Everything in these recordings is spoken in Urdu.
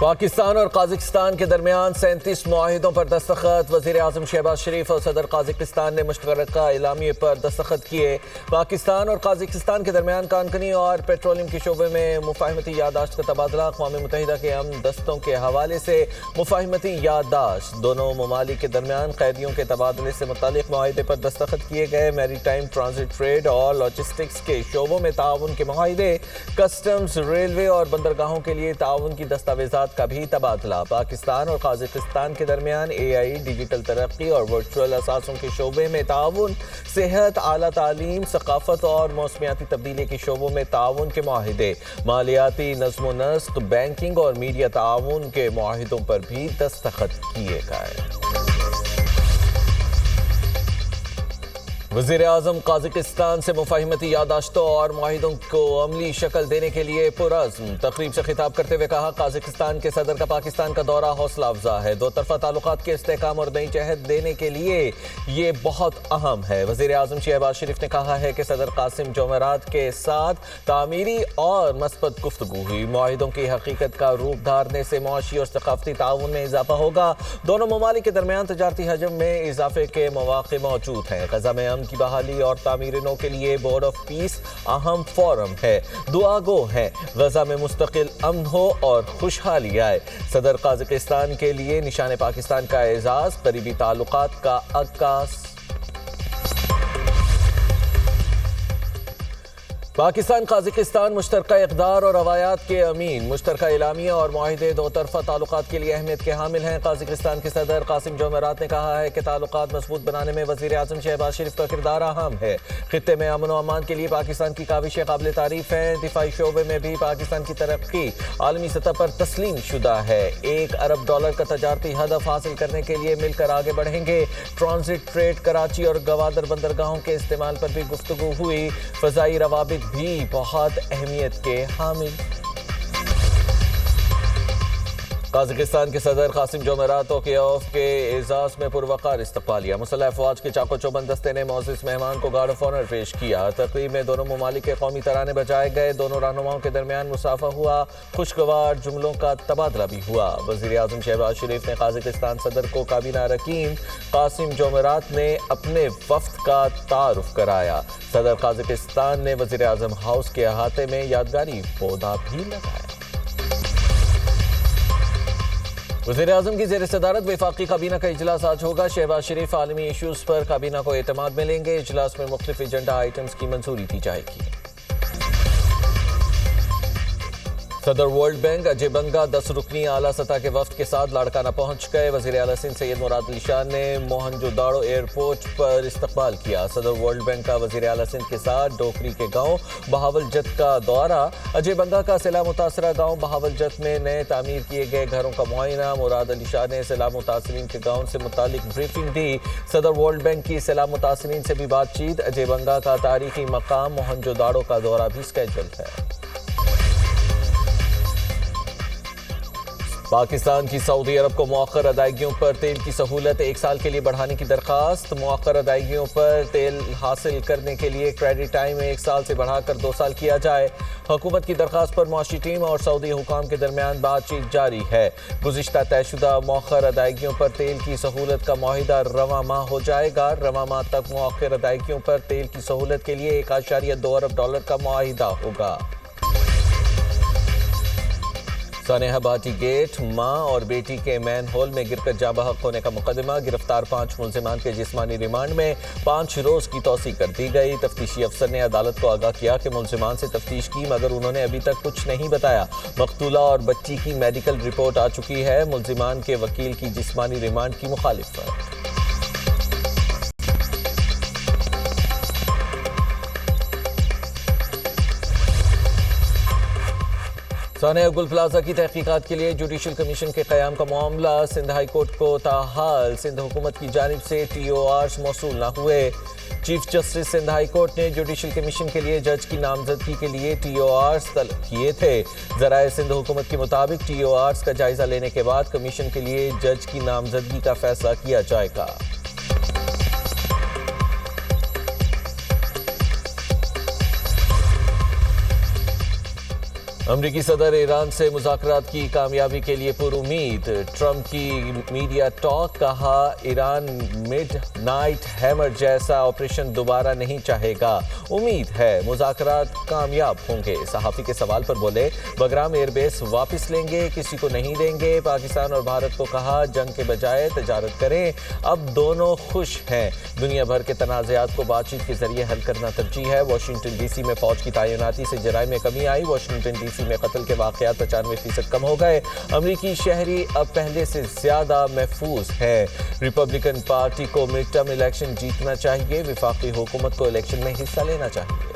پاکستان اور قازقستان کے درمیان 37 معاہدوں پر دستخط۔ وزیر اعظم شہباز شریف اور صدر قازقستان نے مشترکہ اعلامیے پر دستخط کیے۔ پاکستان اور قازقستان کے درمیان کانکنی اور پیٹرولیم کے شعبے میں مفاہمتی یادداشت کا تبادلہ۔ اقوام متحدہ کے امن دستوں کے حوالے سے مفاہمتی یادداشت۔ دونوں ممالک کے درمیان قیدیوں کے تبادلے سے متعلق معاہدے پر دستخط کیے گئے۔ میری ٹائم، ٹرانزٹ، ٹریڈ اور لاجسٹکس کے شعبوں میں تعاون کے معاہدے۔ کسٹمز، ریلوے اور بندرگاہوں کے لیے تعاون کی دستاویزات کا بھی تبادلہ۔ پاکستان اور قازقستان کے درمیان AI، ڈیجیٹل ترقی اور ورچوئل اثاثوں کے شعبے میں تعاون۔ صحت، اعلیٰ تعلیم، ثقافت اور موسمیاتی تبدیلی کے شعبوں میں تعاون کے معاہدے۔ مالیاتی نظم و نسق، بینکنگ اور میڈیا تعاون کے معاہدوں پر بھی دستخط کیے گئے۔ وزیر اعظم قازقستان سے مفاہمتی یادداشتوں اور معاہدوں کو عملی شکل دینے کے لیے پرعزم۔ تقریب سے خطاب کرتے ہوئے کہا، قازقستان کے صدر کا پاکستان کا دورہ حوصلہ افزا ہے۔ دو طرفہ تعلقات کے استحکام اور نئی جہت دینے کے لیے یہ بہت اہم ہے۔ وزیر اعظم شہباز شریف نے کہا ہے کہ صدر قاسم جمعرات کے ساتھ تعمیری اور مثبت گفتگو ہوئی۔ معاہدوں کی حقیقت کا روپ دھارنے سے معاشی اور ثقافتی تعاون میں اضافہ ہوگا۔ دونوں ممالک کے درمیان تجارتی حجم میں اضافے کے مواقع موجود ہیں۔ غزہ میں امن کی بحالی اور تعمیر نو کے لیے بورڈ آف پیس اہم فورم ہے۔ دعا گو ہے غزہ میں مستقل امن ہو اور خوشحالی آئے۔ صدر قازقستان کے لیے نشان پاکستان کا اعزاز، قریبی تعلقات کا عکاس۔ پاکستان قازقستان مشترکہ اقدار اور روایات کے امین۔ مشترکہ اعلامیہ اور معاہدے دو طرفہ تعلقات کے لیے اہمیت کے حامل ہیں۔ قازقستان کے صدر قاسم جمعرات نے کہا ہے کہ تعلقات مضبوط بنانے میں وزیر اعظم شہباز شریف کا کردار اہم ہے۔ خطے میں امن و امان کے لیے پاکستان کی کاوشیں قابل تعریف ہیں۔ دفاعی شعبے میں بھی پاکستان کی ترقی عالمی سطح پر تسلیم شدہ ہے۔ $1 ارب کا تجارتی ہدف حاصل کرنے کے لیے مل کر آگے بڑھیں گے۔ ٹرانزٹ، ٹریڈ، کراچی اور گوادر بندرگاہوں کے استعمال پر بھی گفتگو ہوئی۔ فضائی روابط بھی بہت اہمیت کے حامل۔ قازقستان کے صدر قاسم جمعرات توقیعف کے اعزاز میں پروقار استقبالیہ۔ مسلح افواج کے چاق و چوبند دستے نے معزز مہمان کو گارڈ آف آنر پیش کیا۔ تقریب میں دونوں ممالک کے قومی ترانے بجائے گئے۔ دونوں رہنماؤں کے درمیان مصافحہ ہوا۔ خوشگوار جملوں کا تبادلہ بھی ہوا۔ وزیر اعظم شہباز شریف نے قازقستان صدر کو کابینہ رکین قاسم جمعرات نے اپنے وفد کا تعارف کرایا۔ صدر قازقستان نے وزیر اعظم ہاؤس کے احاطے میں یادگاری پودا بھی لگایا۔ وزیر اعظم کی زیر صدارت وفاقی کابینہ کا اجلاس آج ہوگا۔ شہباز شریف عالمی ایشوز پر کابینہ کو اعتماد میں لیں گے۔ اجلاس میں مختلف ایجنڈا آئٹمز کی منظوری دی جائے گی۔ صدر ورلڈ بینک اجے بنگا 10 رکنی اعلیٰ سطح کے وفد کے ساتھ لاڑکانہ پہنچ گئے۔ وزیر اعلیٰ سندھ سید مراد علی شاہ نے موہنجو داڑو ایئرپورٹ پر استقبال کیا۔ صدر ورلڈ بینک کا وزیر اعلیٰ سندھ کے ساتھ ڈوکری کے گاؤں بہاول جت کا دورہ۔ اجے بنگا کا سیلاب متاثرہ گاؤں بہاول جت میں نئے تعمیر کیے گئے گھروں کا معائنہ۔ مراد علی شاہ نے سیلاب متاثرین کے گاؤں سے متعلق بریفنگ دی۔ صدر ورلڈ بینک کی سیلاب متاثرین سے بھی بات چیت۔ اجے بنگا کا تاریخی مقام موہنجو داڑو کا دورہ بھی اسکیجول ہے۔ پاکستان کی سعودی عرب کو مؤخر ادائیگیوں پر تیل کی سہولت 1 سال کے لیے بڑھانے کی درخواست۔ مؤخر ادائیگیوں پر تیل حاصل کرنے کے لیے کریڈٹ ٹائم 1 سال سے بڑھا کر 2 سال کیا جائے۔ حکومت کی درخواست پر معاشی ٹیم اور سعودی حکام کے درمیان بات چیت جاری ہے۔ گزشتہ طے شدہ مؤخر ادائیگیوں پر تیل کی سہولت کا معاہدہ رواں ماہ ہو جائے گا۔ رواں ماہ تک مؤخر ادائیگیوں پر تیل کی سہولت کے لیے $1.2 ارب کا معاہدہ ہوگا۔ سانحہ بھاٹی گیٹ، ماں اور بیٹی کے مین ہول میں گر کر جاں بحق ہونے کا مقدمہ۔ گرفتار 5 ملزمان کے جسمانی ریمانڈ میں 5 روز کی توسیع کر دی گئی۔ تفتیشی افسر نے عدالت کو آگاہ کیا کہ ملزمان سے تفتیش کی مگر انہوں نے ابھی تک کچھ نہیں بتایا۔ مقتولہ اور بچی کی میڈیکل رپورٹ آ چکی ہے۔ ملزمان کے وکیل کی جسمانی ریمانڈ کی مخالفت۔ سانحہ گل پلازہ کی تحقیقات کے لیے جوڈیشل کمیشن کے قیام کا معاملہ۔ سندھ ہائی کورٹ کو تاحال سندھ حکومت کی جانب سے TORs موصول نہ ہوئے۔ Chief justice Sindh high court نے جوڈیشل کمیشن کے لیے جج کی نامزدگی کے لیے TORs طلب کیے تھے۔ ذرائع سندھ حکومت کے مطابق TORs کا جائزہ لینے کے بعد کمیشن کے لیے جج کی نامزدگی کا فیصلہ کیا جائے گا۔ امریکی صدر ایران سے مذاکرات کی کامیابی کے لیے پر امید. ٹرمپ کی میڈیا ٹاک. کہا ایران مڈ نائٹ ہیمر جیسا آپریشن دوبارہ نہیں چاہے گا. امید ہے مذاکرات کامیاب ہوں گے. صحافی کے سوال پر بولے بگرام ایئر بیس واپس لیں گے, کسی کو نہیں دیں گے. پاکستان اور بھارت کو کہا جنگ کے بجائے تجارت کریں, اب دونوں خوش ہیں. دنیا بھر کے تنازعات کو بات چیت کے ذریعے حل کرنا ترجیح ہے. واشنگٹن ڈی سی میں فوج کی تعیناتی سے جرائم میں کمی آئی. واشنگٹن ڈی سی میں قتل کے واقعات 95% کم ہو گئے. امریکی شہری اب پہلے سے زیادہ محفوظ ہیں. ریپبلکن پارٹی کو مڈ ٹرم الیکشن جیتنا چاہیے. وفاقی حکومت کو الیکشن میں حصہ لینا چاہیے.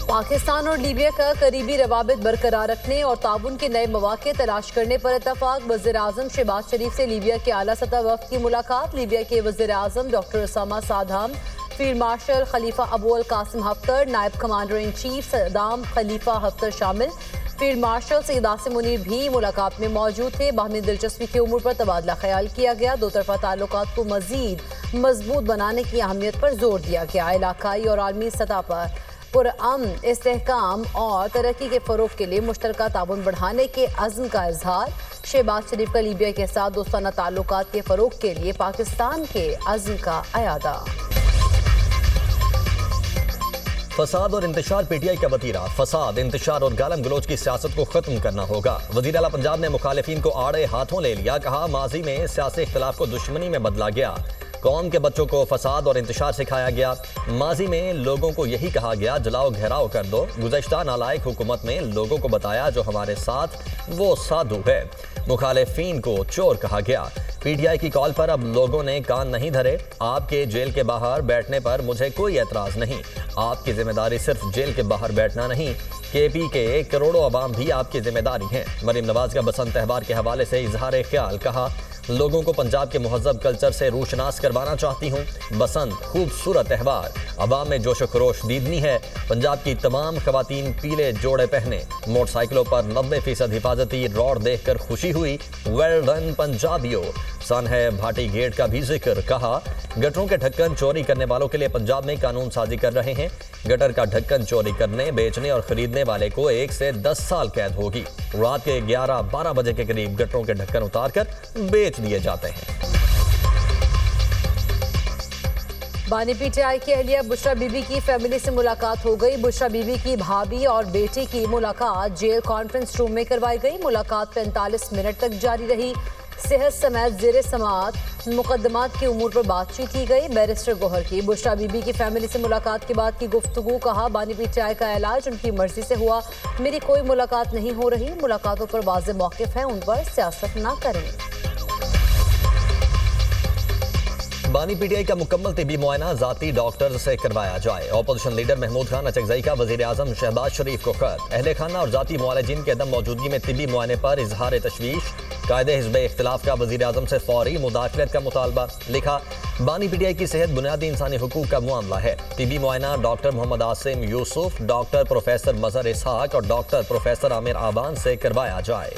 پاکستان اور لیبیا کا قریبی روابط برقرار رکھنے اور تعاون کے نئے مواقع تلاش کرنے پر اتفاق. وزیر اعظم شہباز شریف سے لیبیا کے اعلیٰ سطح وفد کی ملاقات. لیبیا کے وزیر اعظم ڈاکٹر اسامہ صادام, فیلڈ مارشل خلیفہ ابو القاسم حفتر, نائب کمانڈر ان چیف صدام خلیفہ حفتر شامل. فیلڈ مارشل سید عاصم منیر بھی ملاقات میں موجود تھے. باہمی دلچسپی کے امور پر تبادلہ خیال کیا گیا. دو طرفہ تعلقات کو مزید مضبوط بنانے کی اہمیت پر زور دیا گیا. علاقائی اور عالمی سطح پر پرامن, استحکام اور ترقی کے فروغ کے لیے مشترکہ تعاون بڑھانے کے عزم کا اظہار. شہباز شریف کا لیبیا کے ساتھ دوستانہ تعلقات کے فروغ کے لیے پاکستان کے عزم کا اعادہ. فساد اور انتشار پی ٹی آئی کا وتیرہ. فساد, انتشار اور گالم گلوچ کی سیاست کو ختم کرنا ہوگا. وزیر اعلیٰ پنجاب نے مخالفین کو آڑے ہاتھوں لے لیا. کہا ماضی میں سیاسی اختلاف کو دشمنی میں بدلا گیا. قوم کے بچوں کو فساد اور انتشار سکھایا گیا. ماضی میں لوگوں کو یہی کہا گیا جلاؤ گھیراؤ کر دو. گزشتہ نالائق حکومت میں لوگوں کو بتایا جو ہمارے ساتھ وہ سادھو ہے. مخالفین کو چور کہا گیا. پی ٹی آئی کی کال پر اب لوگوں نے کان نہیں دھرے. آپ کے جیل کے باہر بیٹھنے پر مجھے کوئی اعتراض نہیں. آپ کی ذمہ داری صرف جیل کے باہر بیٹھنا نہیں, کے پی کے کروڑوں عوام بھی آپ کی ذمہ داری ہیں. مریم نواز کا بسنت تہوار کے حوالے سے اظہار خیال. کہا لوگوں کو پنجاب کے مہذب کلچر سے روشناس کروانا چاہتی ہوں. بسنت خوبصورت تہوار, عوام میں جوش و خروش دیدنی ہے. پنجاب کی تمام خواتین پیلے جوڑے پہنے. موٹر سائیکلوں پر 90% حفاظتی روڈ دیکھ کر خوشی ہوئی. Well done پنجابیوں. سن ہے بھاٹی گیٹ کا بھی ذکر. کہا گٹروں کے ڈھکن چوری کرنے والوں کے لیے پنجاب میں قانون سازی کر رہے ہیں. گٹر کا ڈھکن چوری کرنے, بیچنے اور خریدنے والے کو 1 سے 10 سال قید ہوگی. رات کے 11-12 بجے کے قریب گٹروں کے ڈھکن اتار کر بیچ دیے جاتے ہیں. بانی پی ٹی آئی کی اہلیہ بشرا بی بی کی فیملی سے ملاقات ہو گئی. بشرا بی بی کی بھابھی اور بیٹی کی ملاقات جیل کانفرنس روم میں کروائی گئی. ملاقات 45 منٹ تک جاری رہی. صحت سمیت زیر سماعت مقدمات کے امور پر بات چیت کی گئی. بیرسٹر گوہر کی بشرا بی بی کی فیملی سے ملاقات کے بعد کی گفتگو. کہا بانی پی ٹی آئی کا علاج ان کی مرضی سے ہوا, میری کوئی ملاقات نہیں ہو رہی. ملاقاتوں پر واضح موقف ہے, ان پر سیاست نہ کریں. بانی پی ٹی آئی کا مکمل طبی معائنہ ذاتی ڈاکٹر سے کروایا جائے. اپوزیشن لیڈر محمود خان اچکزئی کا وزیر اعظم شہباز شریف کو خط. اہل خانہ اور ذاتی معالجین کے عدم موجودگی میں طبی معائنے پر اظہار تشویش. قائد حزب اختلاف کا وزیر اعظم سے فوری مداخلت کا مطالبہ. لکھا بانی پی ٹی آئی کی صحت بنیادی انسانی حقوق کا معاملہ ہے. طبی معائنہ ڈاکٹر محمد عاصم یوسف, ڈاکٹر پروفیسر مظہر اسحاق اور ڈاکٹر پروفیسر عامر آبان سے کروایا جائے.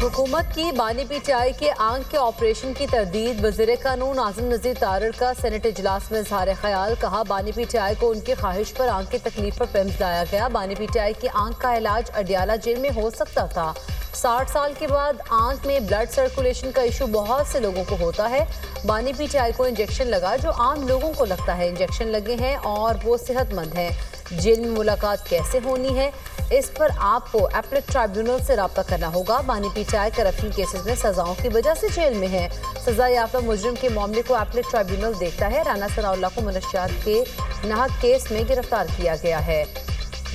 حکومت کی بانی پی ٹی آئی کے آنکھ کے آپریشن کی تردید. وزیر قانون اعظم نذیر تارڑ کا سینٹ اجلاس میں اظہار خیال. کہا بانی پی ٹی آئی کو ان کی خواہش پر آنکھ کی تکلیف پر پیمز لایا گیا. بانی پی ٹی آئی کی آنکھ کا علاج اڈیالہ جیل میں ہو سکتا تھا. 60 سال کے بعد آنکھ میں بلڈ سرکولیشن کا ایشو بہت سے لوگوں کو ہوتا ہے. بانی پی ٹی آئی کو انجیکشن لگا جو عام لوگوں کو لگتا ہے. انجیکشن لگے ہیں اور وہ صحت مند ہیں. جیل میں ملاقات کیسے ہونی ہے, اس پر آپ کو اپلیٹ ٹرائبیونل سے رابطہ کرنا ہوگا. بانی P T I corruption cases میں سزاؤں کی وجہ سے جیل میں ہے. سزا یافتہ مجرم کے معاملے کو اپلیٹ ٹرائبیونل دیکھتا ہے. رانا ثناء اللہ کو منشیات کے ناحق کیس میں گرفتار کیا گیا ہے.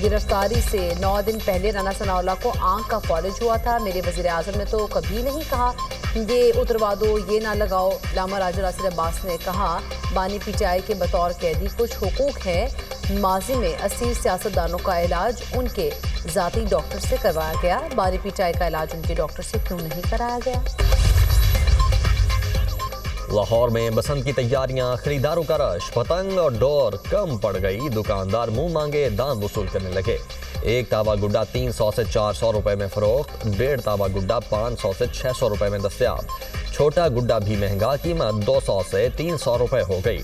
گرفتاری سے 9 دن پہلے رانا ثناء اللہ کو آنکھ کا فالج ہوا تھا. میرے وزیر اعظم نے تو کبھی نہیں کہا یہ اتروا دو, یہ نہ لگاؤ. علامہ راجہ ناصر عباس نے کہا بانی پی ٹی آئی کے بطور قیدی کچھ حقوق ہیں. ماضی میں اسیر سیاستدانوں کا علاج ان کے ذاتی ڈاکٹر سے کروایا گیا. بانی پی ٹی آئی کا علاج ان کے ڈاکٹر سے کیوں نہیں کرایا گیا؟ لاہور میں بسنت کی تیاریاں, خریداروں کا رش. پتنگ اور ڈور کم پڑ گئی. دکاندار منہ مانگے دام وصول کرنے لگے. ایک تاوا گڈا 300 سے 400 روپے میں فروخت. 1.5 تاوا گڈا 500 سے 600 روپے میں دستیاب. چھوٹا گڈا بھی مہنگا, قیمت 200 سے 300 روپے ہو گئی.